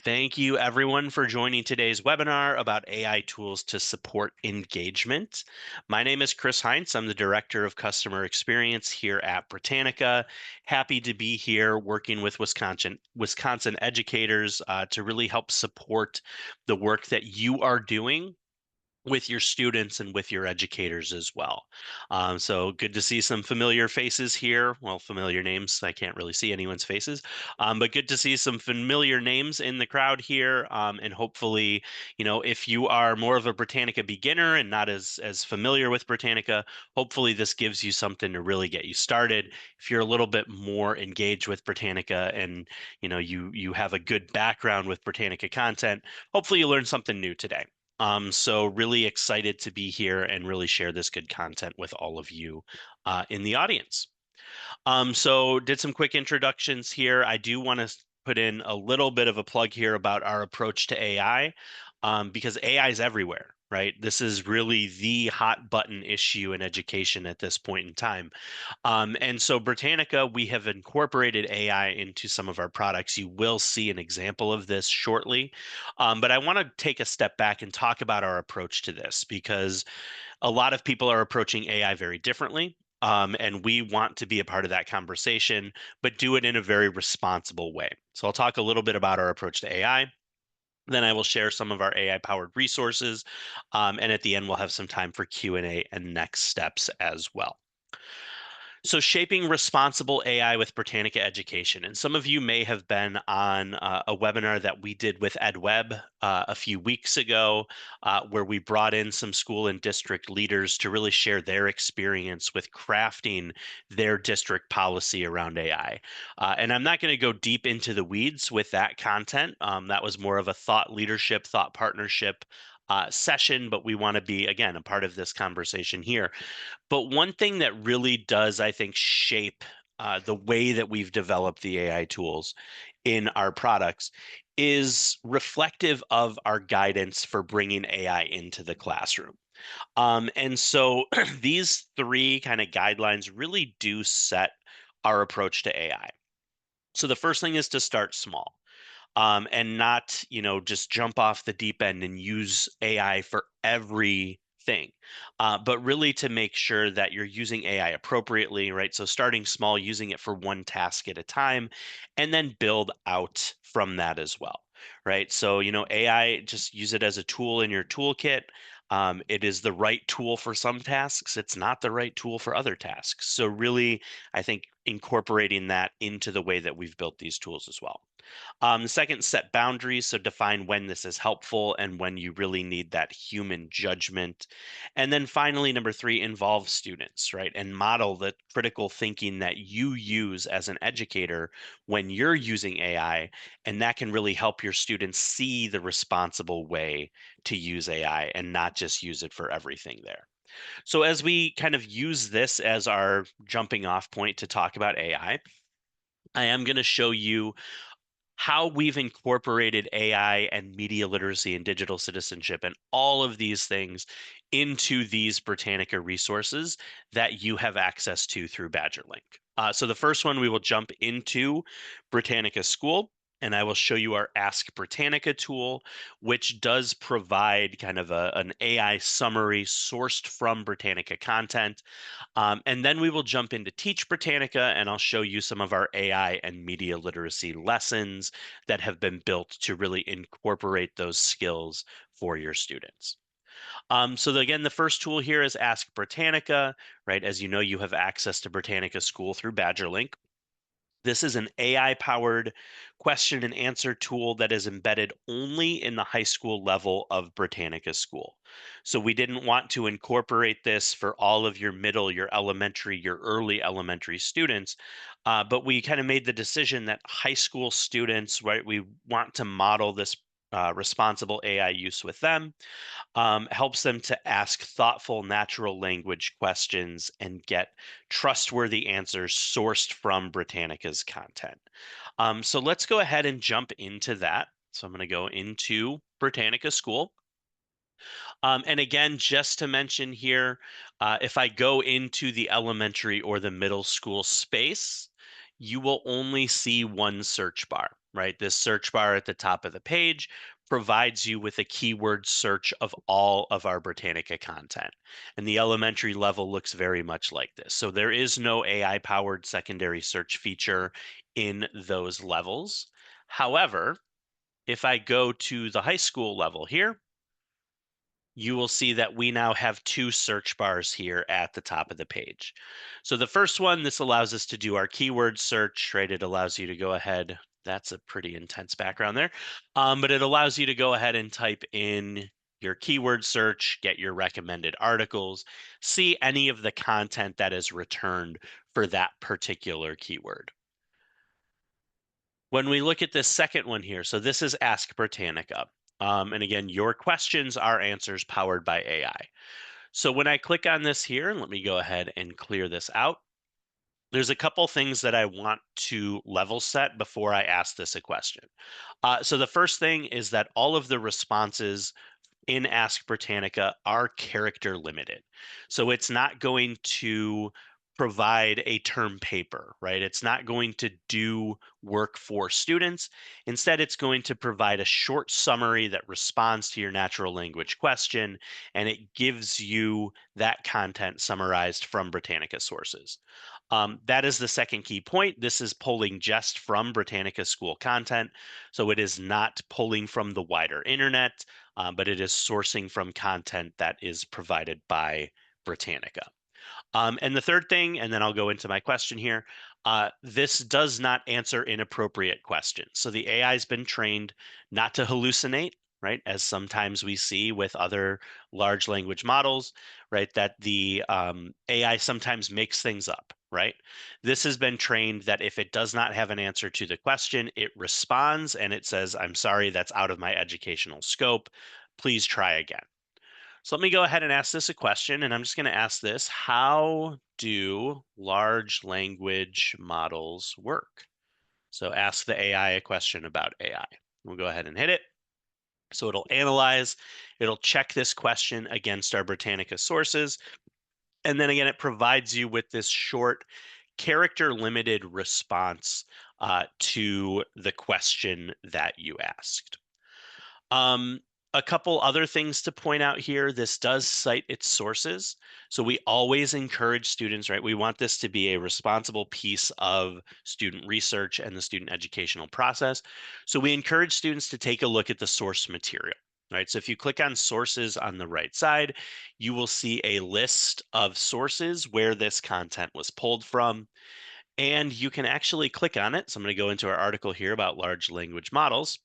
Thank you everyone for joining today's webinar about AI tools to support engagement. My name is Chris Heintz. I'm the Director of Customer Experience here at Britannica. Happy to be here working with Wisconsin educators to really help support the work that you are doing with your students and with your educators as well. So good to see some familiar faces here. Well, familiar names. I can't really see anyone's faces, but good to see some familiar names in the crowd here. And hopefully, if you are more of a Britannica beginner and not as familiar with Britannica, hopefully this gives you something to really get you started. If you're a little bit more engaged with Britannica and you have a good background with Britannica content, hopefully you learned something new today. So really excited to be here and really share this good content with all of you in the audience. So did some quick introductions here. I do want to put in a little bit of a plug here about our approach to AI, because AI is everywhere, right? This is really the hot button issue in education at this point in time. And so Britannica, we have incorporated AI into some of our products. You will see an example of this shortly. But I want to take a step back and talk about our approach to this because a lot of people are approaching AI very differently. And we want to be a part of that conversation, but do it in a very responsible way. So I'll talk a little bit about our approach to AI. Then I will share some of our AI-powered resources. And at the end, we'll have some time for Q&A and next steps as well. So shaping responsible AI with Britannica Education. And some of you may have been on a webinar that we did with EdWeb a few weeks ago, where we brought in some school and district leaders to really share their experience with crafting their district policy around AI. And I'm not going to go deep into the weeds with that content. That was more of a thought leadership, thought partnership session, but we want to be, again, a part of this conversation here. But one thing that really does, I think, shape the way that we've developed the AI tools in our products is reflective of our guidance for bringing AI into the classroom. And so these three kind of guidelines really do set our approach to AI. So the first thing is to start small. And not, just jump off the deep end and use AI for everything, but really to make sure that you're using AI appropriately, right? So starting small, using it for one task at a time, and then build out from that as well, right? So, AI, just use it as a tool in your toolkit. It is the right tool for some tasks. It's not the right tool for other tasks. So really, I think incorporating that into the way that we've built these tools as well. Second, set boundaries. So define when this is helpful and when you really need that human judgment. And then finally, number three, involve students, right? And model the critical thinking that you use as an educator when you're using AI. And that can really help your students see the responsible way to use AI and not just use it for everything there. So as we kind of use this as our jumping off point to talk about AI, I am going to show you how we've incorporated AI and media literacy and digital citizenship and all of these things into these Britannica resources that you have access to through BadgerLink. So the first one, we will jump into Britannica School, and I will show you our Ask Britannica tool, which does provide kind of an AI summary sourced from Britannica content. And then we will jump into Teach Britannica, and I'll show you some of our AI and media literacy lessons that have been built to really incorporate those skills for your students. So again, the first tool here is Ask Britannica, right? As you know, you have access to Britannica School through BadgerLink. This is an AI-powered question and answer tool that is embedded only in the high school level of Britannica School. So we didn't want to incorporate this for all of your middle, your elementary, your early elementary students, but we kind of made the decision that high school students, right, we want to model this responsible AI use with them. Helps them to ask thoughtful, natural language questions and get trustworthy answers sourced from Britannica's content. So let's go ahead and jump into that. So I'm going to go into Britannica School. And again, just to mention here, if I go into the elementary or the middle school space, you will only see one search bar. right? This search bar at the top of the page provides you with a keyword search of all of our Britannica content. And the elementary level looks very much like this. So there is no AI powered secondary search feature in those levels. However, if I go to the high school level here, you will see that we now have two search bars here at the top of the page. So the first one, this allows us to do our keyword search, right? It allows you to go ahead. That's a pretty intense background there. But it allows you to go ahead and type in your keyword search, get your recommended articles, see any of the content that is returned for that particular keyword. When we look at this second one here, so this is Ask Britannica. And again, your questions are answers powered by AI. So when I click on this here, let me go ahead and clear this out. There's a couple things that I want to level set before I ask this a question. So the first thing is that all of the responses in Ask Britannica are character limited. So it's not going to provide a term paper, right? It's not going to do work for students. Instead, it's going to provide a short summary that responds to your natural language question, and it gives you that content summarized from Britannica sources. That is the second key point. This is pulling just from Britannica school content. So it is not pulling from the wider internet, but it is sourcing from content that is provided by Britannica. And the third thing, and then I'll go into my question here, this does not answer inappropriate questions. So the AI has been trained not to hallucinate, right? As sometimes we see with other large language models, right? That the AI sometimes makes things up, right? This has been trained that if it does not have an answer to the question, it responds and it says, I'm sorry, that's out of my educational scope. Please try again. So let me go ahead and ask this a question, and I'm just going to ask this: how do large language models work? So ask the AI a question about AI. We'll go ahead and hit it. So it'll analyze, it'll check this question against our Britannica sources, and then again, it provides you with this short character limited response to the question that you asked. Um, a couple other things to point out here. This does cite its sources. So we always encourage students, right? We want this to be a responsible piece of student research and the student educational process. So we encourage students to take a look at the source material, right? So if you click on sources on the right side, you will see a list of sources where this content was pulled from. And you can actually click on it. So I'm going to go into our article here about large language models.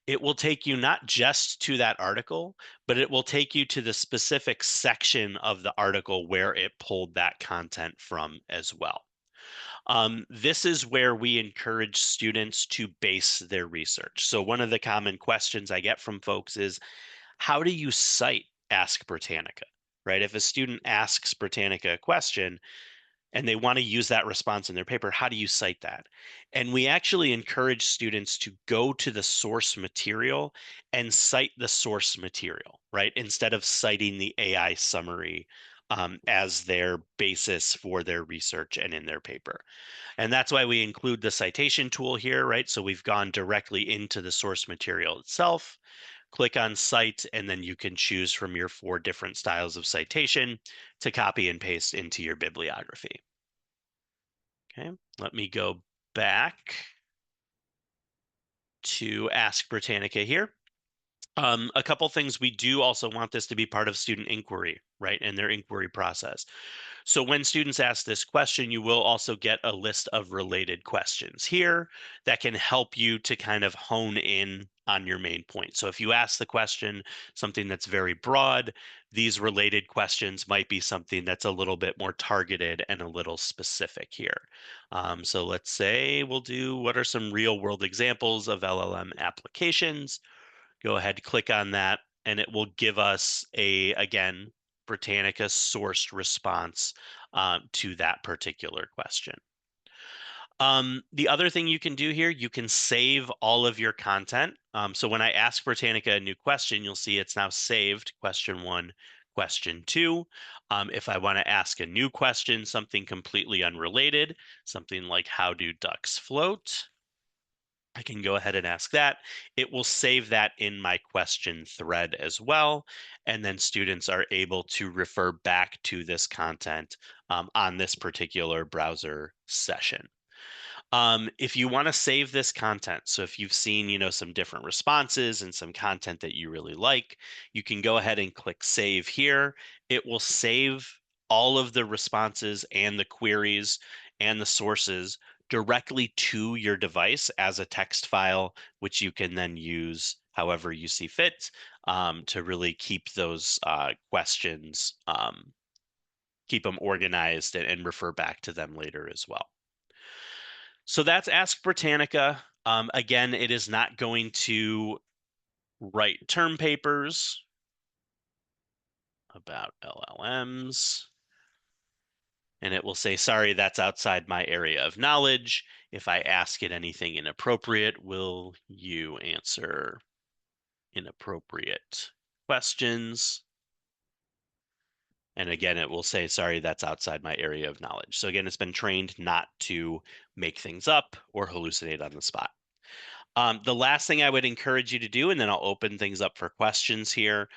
It will take you not just to that article, but it will take you to the specific section of the article where it pulled that content from as well. This is where we encourage students to base their research. So one of the common questions I get from folks is, how do you cite Ask Britannica? Right? If a student asks Britannica a question, and they want to use that response in their paper, how do you cite that? And we actually encourage students to go to the source material and cite the source material, right? Instead of citing the AI summary as their basis for their research and in their paper. And that's why we include the citation tool here, right? So we've gone directly into the source material itself. Click on cite, and then you can choose from your 4 different styles of citation to copy and paste into your bibliography. Okay, let me go back to Ask Britannica here. A couple things, we do also want this to be part of student inquiry, right, and their inquiry process. So when students ask this question, you will also get a list of related questions here that can help you to kind of hone in on your main point. So if you ask the question something that's very broad, these related questions might be something that's a little bit more targeted and a little specific here. So let's say we'll do, what are some real world examples of LLM applications? Go ahead, click on that, and it will give us again, Britannica sourced response to that particular question. The other thing you can do here, you can save all of your content. So when I ask Britannica a new question, you'll see it's now saved, question 1, question 2. If I want to ask a new question, something completely unrelated, something like how do ducks float? I can go ahead and ask that. It will save that in my question thread as well. And then students are able to refer back to this content on this particular browser session. If you want to save this content, so if you've seen, some different responses and some content that you really like, you can go ahead and click save here. It will save all of the responses and the queries and the sources directly to your device as a text file, which you can then use however you see fit to really keep those questions, keep them organized and refer back to them later as well. So that's Ask Britannica. Again, it is not going to write term papers about LLMs. And it will say, sorry, that's outside my area of knowledge. If I ask it anything inappropriate, will you answer inappropriate questions? And again, it will say, sorry, that's outside my area of knowledge. So again, it's been trained not to make things up or hallucinate on the spot. The last thing I would encourage you to do, and then I'll open things up for questions here,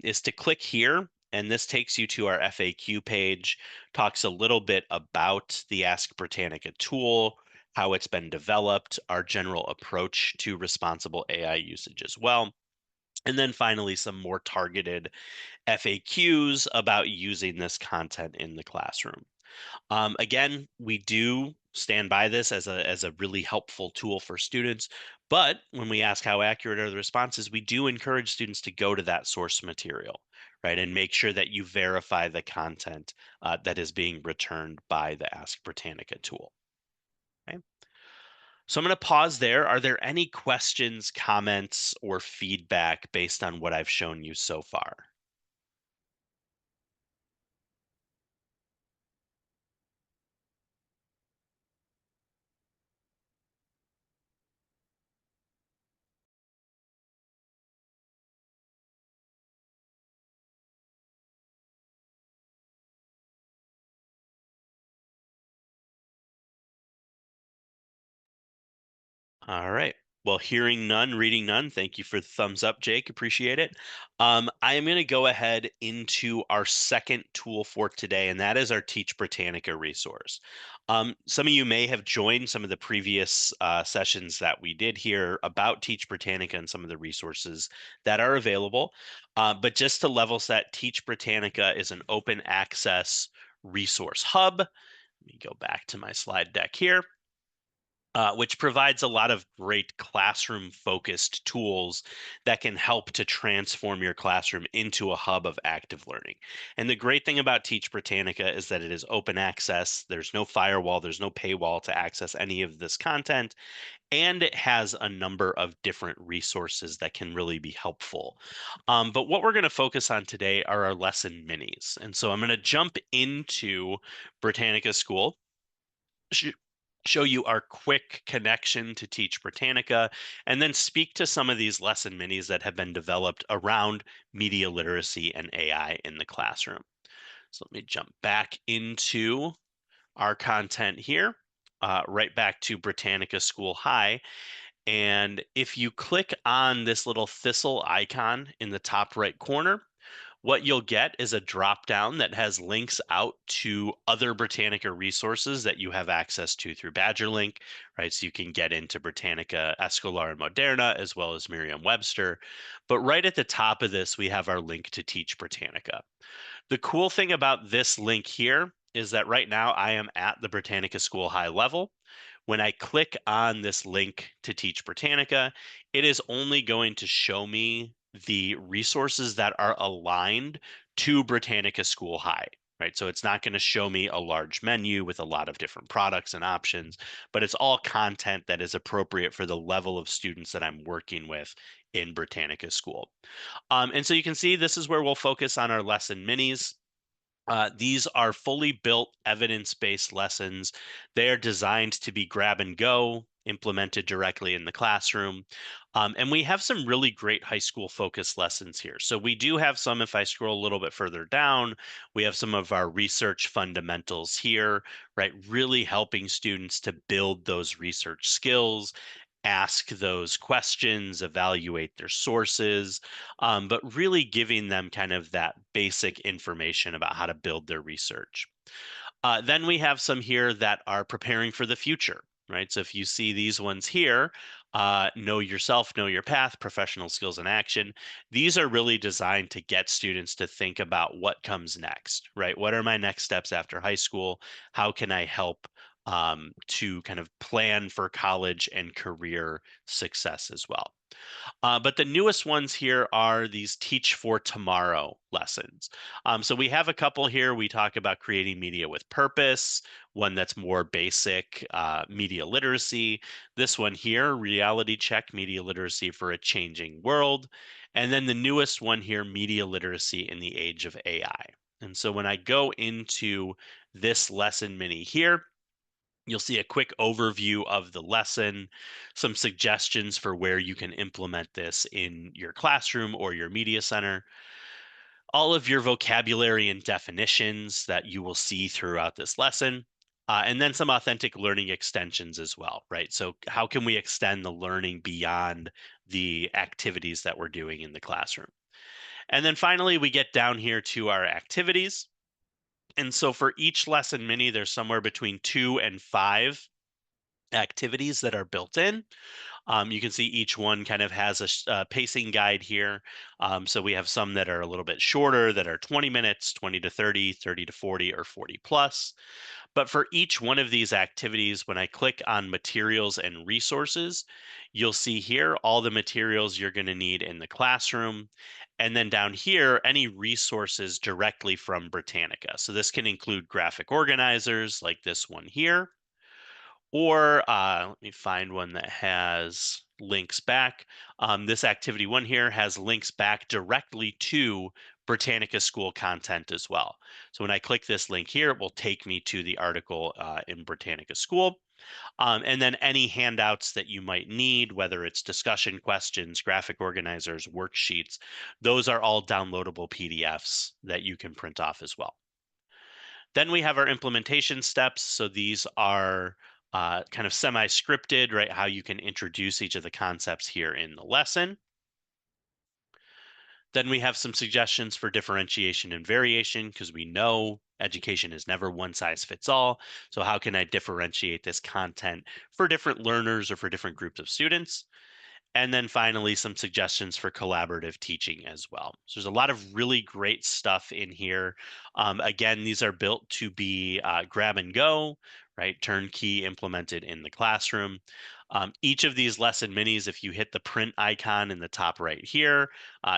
is to click here. And this takes you to our FAQ page, talks a little bit about the Ask Britannica tool, how it's been developed, our general approach to responsible AI usage as well. And then finally, some more targeted FAQs about using this content in the classroom. Again, we do stand by this as a really helpful tool for students. But when we ask how accurate are the responses, we do encourage students to go to that source material, right? And make sure that you verify the content that is being returned by the Ask Britannica tool. Okay. So I'm going to pause there. Are there any questions, comments, or feedback based on what I've shown you so far? All right. Well, hearing none, reading none. Thank you for the thumbs up, Jake. Appreciate it. I am going to go ahead into our second tool for today, and that is our Teach Britannica resource. Some of you may have joined some of the previous sessions that we did here about Teach Britannica and some of the resources that are available. But just to level set, Teach Britannica is an open access resource hub. Let me go back to my slide deck here. Which provides a lot of great classroom-focused tools that can help to transform your classroom into a hub of active learning. And the great thing about Teach Britannica is that it is open access. There's no firewall, there's no paywall to access any of this content, and it has a number of different resources that can really be helpful. But what we're going to focus on today are our lesson minis. And so I'm going to jump into Britannica School, show you our quick connection to Teach Britannica, and then speak to some of these lesson minis that have been developed around media literacy and AI in the classroom. So let me jump back into our content here, right back to Britannica School High. And if you click on this little thistle icon in the top right corner, what you'll get is a drop down that has links out to other Britannica resources that you have access to through BadgerLink, right? So you can get into Britannica Escolar and Moderna as well as Merriam-Webster. But right at the top of this, we have our link to Teach Britannica. The cool thing about this link here is that right now I am at the Britannica School High level. When I click on this link to Teach Britannica, it is only going to show me the resources that are aligned to Britannica School High, right? So it's not going to show me a large menu with a lot of different products and options, but it's all content that is appropriate for the level of students that I'm working with in Britannica School. And so you can see this is where we'll focus on our lesson minis. These are fully built evidence-based lessons. They are designed to be grab and go, implemented directly in the classroom. And we have some really great high school focused lessons here. So we do have some, if I scroll a little bit further down, we have some of our research fundamentals here, right? Really helping students to build those research skills ask those questions, evaluate their sources, but really giving them kind of that basic information about how to build their research. Then we have some here that are preparing for the future, right? So if you see these ones here, know yourself, know your path, professional skills in action. These are really designed to get students to think about what comes next, right? What are my next steps after high school? How can I help to kind of plan for college and career success as well? But the newest ones here are these Teach for Tomorrow lessons. So we have a couple here. We talk about creating media with purpose, one that's more basic media literacy. This one here, reality check media literacy for a changing world. And then the newest one here, media literacy in the age of AI. And so when I go into this lesson mini here, you'll see a quick overview of the lesson, some suggestions for where you can implement this in your classroom or your media center, all of your vocabulary and definitions that you will see throughout this lesson, and then some authentic learning extensions as well, right? So, how can we extend the learning beyond the activities that we're doing in the classroom? And then finally, we get down here to our activities. And so, for each lesson mini, there's somewhere between 2 and 5 activities that are built in. You can see each one kind of has a pacing guide here. So we have some that are a little bit shorter that are 20 minutes, 20 to 30, 30 to 40, or 40 plus. But for each one of these activities, when I click on materials and resources, you'll see here all the materials you're going to need in the classroom. And then down here, any resources directly from Britannica. So this can include graphic organizers like this one here, or let me find one that has links back. This activity one here has links back directly to Britannica School content as well. So when I click this link here, it will take me to the article in Britannica School. And then any handouts that you might need, whether it's discussion questions, graphic organizers, worksheets, those are all downloadable PDFs that you can print off as well. Then we have our implementation steps. So these are kind of semi-scripted, right? How you can introduce each of the concepts here in the lesson. Then we have some suggestions for differentiation and variation because we know education is never one size fits all. So how can I differentiate this content for different learners or for different groups of students? And then finally, some suggestions for collaborative teaching as well. So there's a lot of really great stuff in here. Again, these are built to be grab and go, right? Turnkey implemented in the classroom. Each of these lesson minis, if you hit the print icon in the top right here,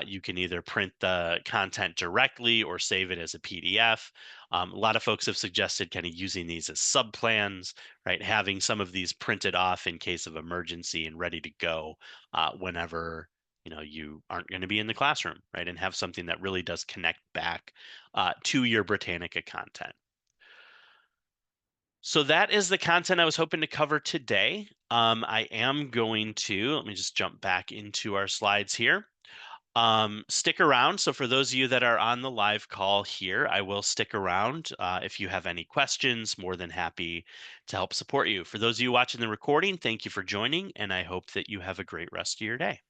you can either print the content directly or save it as a PDF. A lot of folks have suggested kind of using these as subplans, right? Having some of these printed off in case of emergency and ready to go whenever you aren't going to be in the classroom, right? And have something that really does connect back to your Britannica content. So that is the content I was hoping to cover today. I am going to, let me just jump back into our slides here. Stick around. So for those of you that are on the live call here, I will stick around. If you have any questions, more than happy to help support you. For those of you watching the recording, thank you for joining, and I hope that you have a great rest of your day.